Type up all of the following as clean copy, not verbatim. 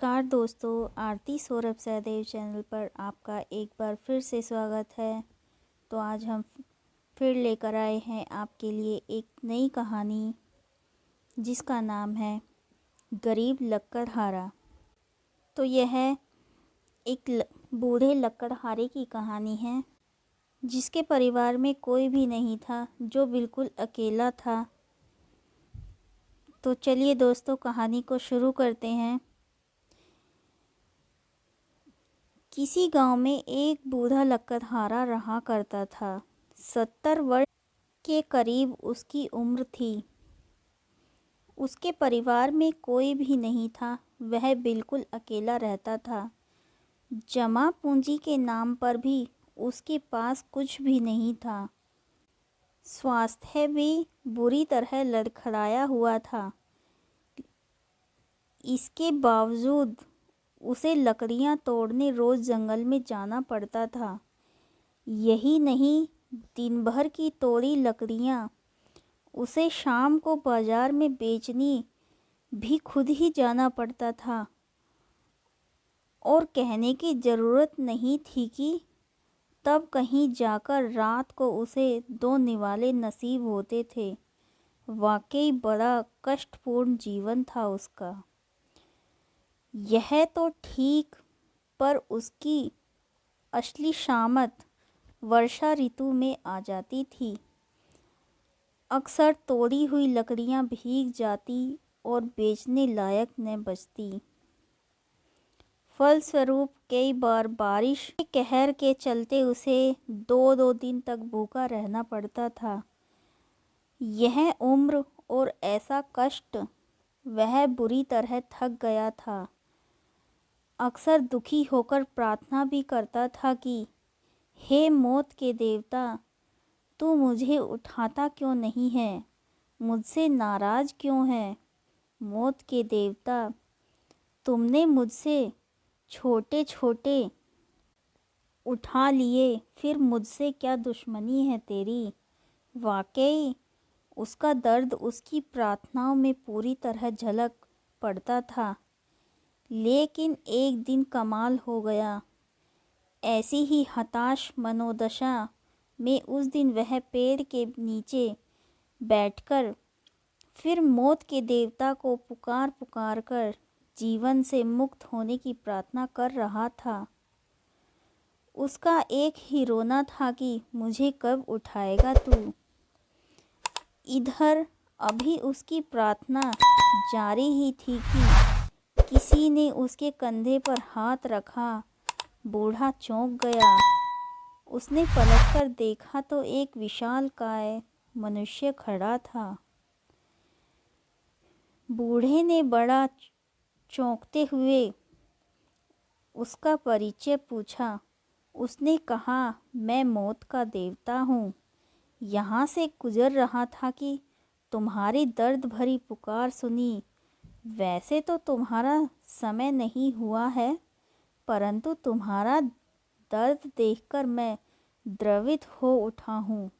नमस्कार दोस्तों, आरती सौरभ सहदेव चैनल पर आपका एक बार फिर से स्वागत है। तो आज हम फिर लेकर आए हैं आपके लिए एक नई कहानी जिसका नाम है गरीब लकड़हारा। तो यह एक बूढ़े लकड़हारे की कहानी है जिसके परिवार में कोई भी नहीं था, जो बिल्कुल अकेला था। तो चलिए दोस्तों, कहानी को शुरू करते हैं। किसी गांव में एक बूढ़ा लकड़हारा रहा करता था। 70 वर्ष के करीब उसकी उम्र थी। उसके परिवार में कोई भी नहीं था, वह बिल्कुल अकेला रहता था। जमा पूंजी के नाम पर भी उसके पास कुछ भी नहीं था। स्वास्थ्य भी बुरी तरह लड़खड़ाया हुआ था। इसके बावजूद उसे लकड़ियां तोड़ने रोज जंगल में जाना पड़ता था। यही नहीं, दिन भर की तोड़ी लकड़ियां उसे शाम को बाजार में बेचनी भी खुद ही जाना पड़ता था। और कहने की ज़रूरत नहीं थी कि तब कहीं जाकर रात को उसे 2 निवाले नसीब होते थे। वाकई बड़ा कष्टपूर्ण जीवन था उसका। यह तो ठीक, पर उसकी असली शामत वर्षा ऋतु में आ जाती थी। अक्सर तोड़ी हुई लकड़ियां भीग जाती और बेचने लायक न बचती। फलस्वरूप कई बार बारिश के कहर के चलते उसे 2-2 दिन तक भूखा रहना पड़ता था। यह उम्र और ऐसा कष्ट, वह बुरी तरह थक गया था। अक्सर दुखी होकर प्रार्थना भी करता था कि हे मौत के देवता, तू मुझे उठाता क्यों नहीं है? मुझसे नाराज़ क्यों है? मौत के देवता, तुमने मुझसे छोटे छोटे उठा लिए, फिर मुझसे क्या दुश्मनी है तेरी? वाकई उसका दर्द उसकी प्रार्थनाओं में पूरी तरह झलक पड़ता था। लेकिन एक दिन कमाल हो गया। ऐसी ही हताश मनोदशा में उस दिन वह पेड़ के नीचे बैठकर फिर मौत के देवता को पुकार पुकार कर जीवन से मुक्त होने की प्रार्थना कर रहा था। उसका एक ही रोना था कि मुझे कब उठाएगा तू। इधर अभी उसकी प्रार्थना जारी ही थी कि किसी ने उसके कंधे पर हाथ रखा। बूढ़ा चौंक गया। उसने पलटकर देखा तो एक विशालकाय मनुष्य खड़ा था। बूढ़े ने बड़ा चौंकते हुए उसका परिचय पूछा। उसने कहा, मैं मौत का देवता हूँ। यहाँ से गुजर रहा था कि तुम्हारी दर्द भरी पुकार सुनी। वैसे तो तुम्हारा समय नहीं हुआ है, परंतु तुम्हारा दर्द देखकर मैं द्रवित हो उठा हूँ।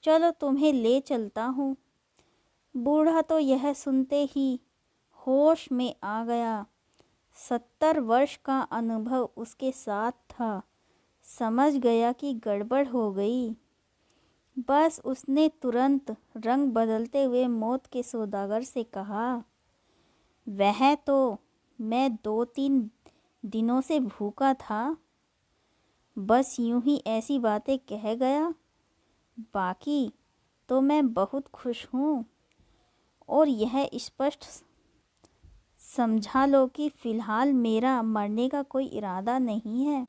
चलो तुम्हें ले चलता हूँ। बूढ़ा तो यह सुनते ही होश में आ गया। 70 वर्ष का अनुभव उसके साथ था। समझ गया कि गड़बड़ हो गई। बस उसने तुरंत रंग बदलते हुए मौत के सौदागर से कहा, वह तो मैं 2-3 दिनों से भूखा था, बस यूं ही ऐसी बातें कह गया। बाकी तो मैं बहुत खुश हूँ। और यह स्पष्ट समझा लो कि फ़िलहाल मेरा मरने का कोई इरादा नहीं है।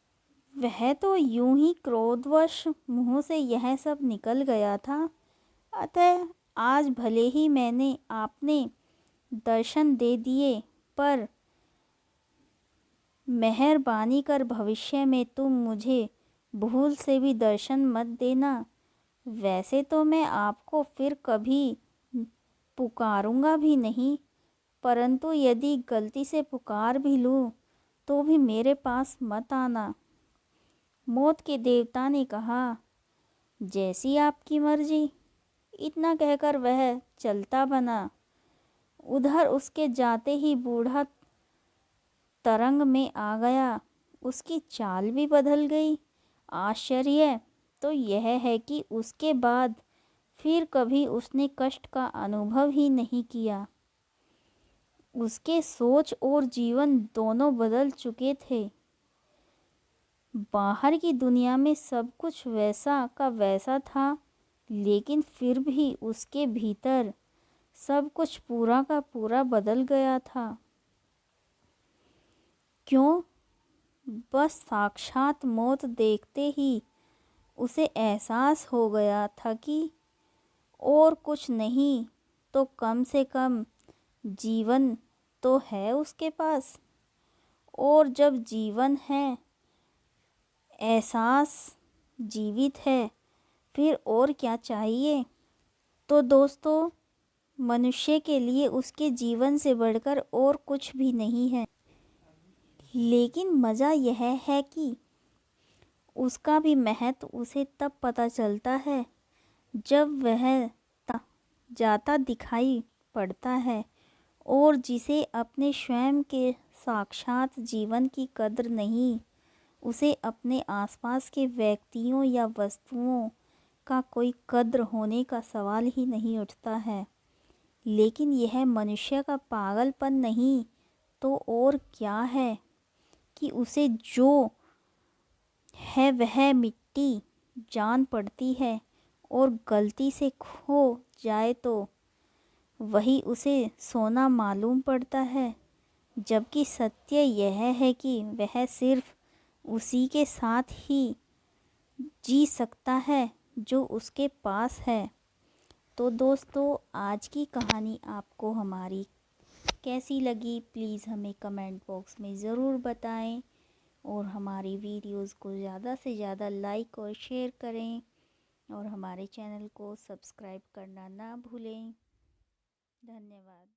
वह तो यूं ही क्रोधवश मुंह से यह सब निकल गया था। अतः आज भले ही मैंने आपने दर्शन दे दिए, पर मेहरबानी कर भविष्य में तुम मुझे भूल से भी दर्शन मत देना। वैसे तो मैं आपको फिर कभी पुकारूंगा भी नहीं, परंतु यदि गलती से पुकार भी लूँ तो भी मेरे पास मत आना। मौत के देवता ने कहा, जैसी आपकी मर्जी। इतना कहकर वह चलता बना। उधर उसके जाते ही बूढ़ा तरंग में आ गया। उसकी चाल भी बदल गई। आश्चर्य तो यह है कि उसके बाद फिर कभी उसने कष्ट का अनुभव ही नहीं किया। उसके सोच और जीवन दोनों बदल चुके थे। बाहर की दुनिया में सब कुछ वैसा का वैसा था, लेकिन फिर भी उसके भीतर सब कुछ पूरा का पूरा बदल गया था। क्यों? बस साक्षात मौत देखते ही उसे एहसास हो गया था कि और कुछ नहीं तो कम से कम जीवन तो है उसके पास। और जब जीवन है, एहसास जीवित है, फिर और क्या चाहिए। तो दोस्तों, मनुष्य के लिए उसके जीवन से बढ़कर और कुछ भी नहीं है। लेकिन मज़ा यह है कि उसका भी महत्व उसे तब पता चलता है जब वह जाता दिखाई पड़ता है, और जिसे अपने स्वयं के साक्षात जीवन की कद्र नहीं, उसे अपने आसपास के व्यक्तियों या वस्तुओं का कोई कद्र होने का सवाल ही नहीं उठता है। लेकिन यह मनुष्य का पागलपन नहीं तो और क्या है कि उसे जो है वह मिट्टी जान पड़ती है, और गलती से खो जाए तो वही उसे सोना मालूम पड़ता है। जबकि सत्य यह है कि वह सिर्फ उसी के साथ ही जी सकता है जो उसके पास है। तो दोस्तों, आज की कहानी आपको हमारी कैसी लगी, प्लीज़ हमें कमेंट बॉक्स में ज़रूर बताएं, और हमारी वीडियोस को ज़्यादा से ज़्यादा लाइक और शेयर करें, और हमारे चैनल को सब्सक्राइब करना ना भूलें। धन्यवाद।